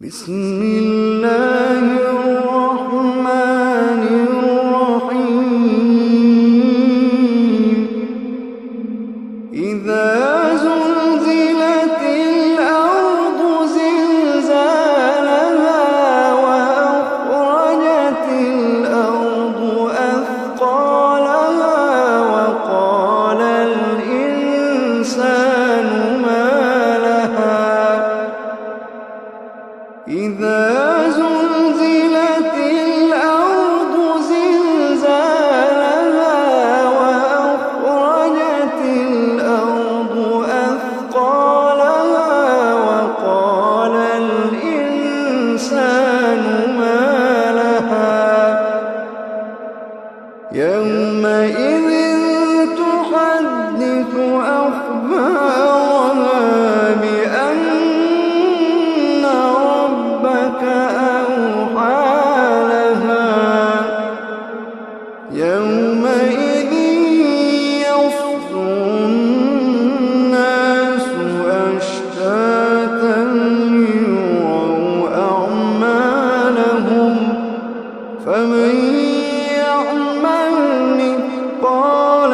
بسم الله الرحمن الرحيم إذا زلزلت الأرض زلزالها وأخرجت الأرض أثقالها وقال الإنسان ما لها إذا زلزلت الأرض زلزالها وأخرجت الأرض أثقالها وقال الإنسان ما لها يومئذ تحدث أخبارها بأن ربك أوحى لها يومئذ يصدر الناس أشتاتا ليروا أعمالهم فمن يعمل مثقال